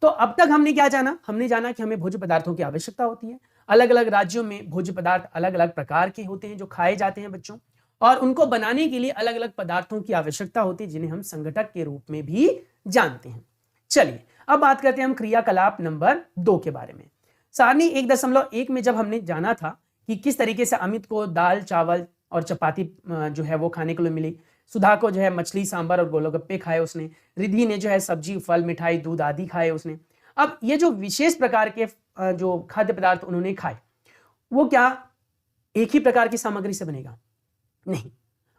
तो अब तक हमने क्या जाना, हमने जाना कि हमें भोज्य पदार्थों की आवश्यकता होती है। अलग अलग राज्यों में भोज्य पदार्थ अलग अलग प्रकार के होते हैं जो खाए जाते हैं बच्चों, और उनको बनाने के लिए अलग अलग पदार्थों की आवश्यकता होती है जिन्हें हम संघटक के रूप में भी जानते हैं। चलिए अब बात करते हैं हम क्रियाकलाप नंबर 2 के बारे में। सारणी 1.1 में जब हमने जाना था कि किस तरीके से अमित को दाल चावल और चपाती जो है वो खाने के लिए मिली, सुधा को जो है मछली सांभर और गोलगप्पे खाए उसने, रिद्धि ने जो है सब्जी फल मिठाई दूध आदि खाए उसने। अब ये जो विशेष प्रकार के जो खाद्य पदार्थ उन्होंने खाए वो क्या एक ही प्रकार की सामग्री से बनेगा? नहीं।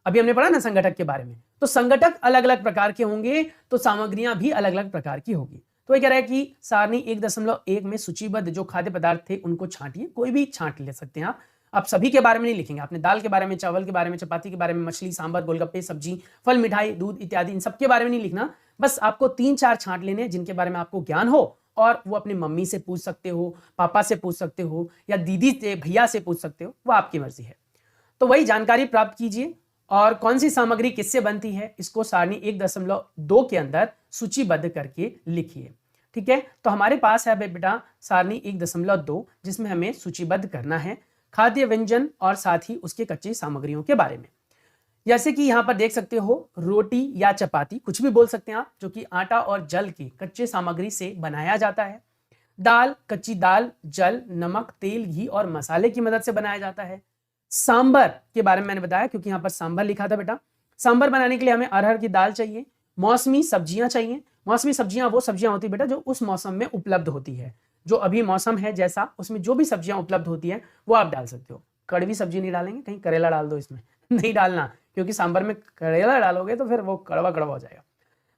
अभी हमने पढ़ा ना संगठक के बारे में, तो संगठक अलग अलग प्रकार के होंगे तो सामग्रियां भी अलग अलग प्रकार की होगी। तो ये कह रहा है कि सारणी 1.1 में सूचीबद्ध जो खाद्य पदार्थ थे उनको छांटिए, कोई भी छांट ले सकते हैं आप सभी के बारे में नहीं लिखेंगे। आपने दाल के बारे में, चावल के बारे में, चपाती के बारे में, मछली सांभर गोलगप्पे सब्जी फल मिठाई दूध इत्यादि इन सब के बारे में नहीं लिखना। बस आपको 3-4 छांट लेने जिनके बारे में आपको ज्ञान हो, और वो अपनी मम्मी से पूछ सकते हो, पापा से पूछ सकते हो, या दीदी से भैया से पूछ सकते हो, वो आपकी मर्जी है। तो वही जानकारी प्राप्त कीजिए और कौन सी सामग्री किससे बनती है इसको सारणी 1.2 के अंदर सूचीबद्ध करके लिखिए। ठीक है, तो हमारे पास है बेटा सारणी 1.2 जिसमें हमें सूचीबद्ध करना है खाद्य व्यंजन और साथ ही उसके कच्ची सामग्रियों के बारे में। जैसे कि यहां पर देख सकते हो रोटी या चपाती कुछ भी बोल सकते हैं आप, जो कि आटा और जल की कच्चे सामग्री से बनाया जाता है। दाल कच्ची दाल जल नमक तेल घी और मसाले की मदद से बनाया जाता है। सांबर के बारे में मैंने बताया क्योंकि यहां पर सांबर लिखा था बेटा। सांबर बनाने के लिए हमें अरहर की दाल चाहिए, मौसमी सब्जियां चाहिए। मौसमी सब्जियां वो सब्जियां होती है बेटा जो उस मौसम में उपलब्ध होती है, जो अभी मौसम है जैसा उसमें जो भी सब्जियां उपलब्ध होती है वो आप डाल सकते हो। कड़वी सब्जी नहीं डालेंगे, कहीं करेला डाल दो इसमें नहीं डालना, क्योंकि सांबर में करेला डालोगे तो फिर वो कड़वा कड़वा हो जाएगा।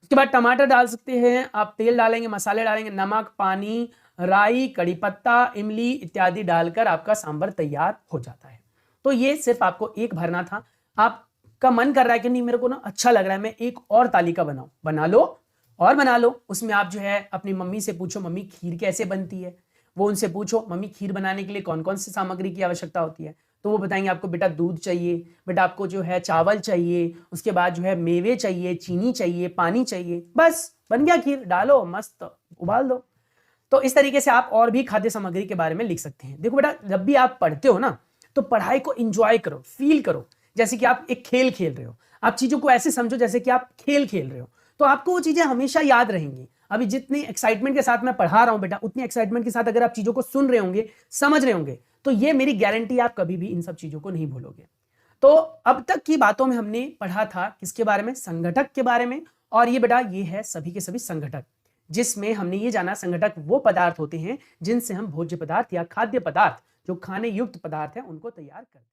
उसके बाद टमाटर डाल सकते हैं आप, तेल डालेंगे, मसाले डालेंगे, नमक पानी राई कड़ी पत्ता इमली इत्यादि डालकर आपका सांबर तैयार हो जाता है। तो ये सिर्फ आपको एक भरना था। आपका मन कर रहा है कि नहीं मेरे को ना अच्छा लग रहा है मैं एक और तालिका बनाऊं, बना लो और बना लो। उसमें आप जो है अपनी मम्मी से पूछो मम्मी खीर कैसे बनती है, वो उनसे पूछो मम्मी खीर बनाने के लिए कौन कौन सी सामग्री की आवश्यकता होती है, तो वो बताएंगे आपको बेटा दूध चाहिए, बेटा आपको जो है चावल चाहिए, उसके बाद जो है मेवे चाहिए, चीनी चाहिए, पानी चाहिए, बस बन गया खीर, डालो मस्त उबाल दो। तो इस तरीके से आप और भी खाद्य सामग्री के बारे में लिख सकते हैं। देखो बेटा जब भी आप पढ़ते हो ना तो पढ़ाई को एंजॉय करो, फील करो जैसे कि आप एक खेल खेल रहे हो। आप चीजों को ऐसे समझो जैसे कि आप खेल खेल रहे हो, तो आपको वो चीजें हमेशा याद रहेंगी। अभी जितनी एक्साइटमेंट के साथ मैं पढ़ा रहा हूं बेटा, उतनी एक्साइटमेंट के साथ अगर आप चीजों को सुन रहे होंगे, समझ रहे होंगे, तो ये मेरी गारंटी आप कभी भी इन सब चीजों को नहीं भूलोगे। तो अब तक की बातों में हमने पढ़ा था किसके बारे में? संघटक के बारे में। और ये बेटा ये है सभी के सभी संघटक, जिसमें हमने ये जाना संघटक वो पदार्थ होते हैं जिनसे हम भोज्य पदार्थ या खाद्य पदार्थ जो खाने युक्त पदार्थ है उनको तैयार करते हैं।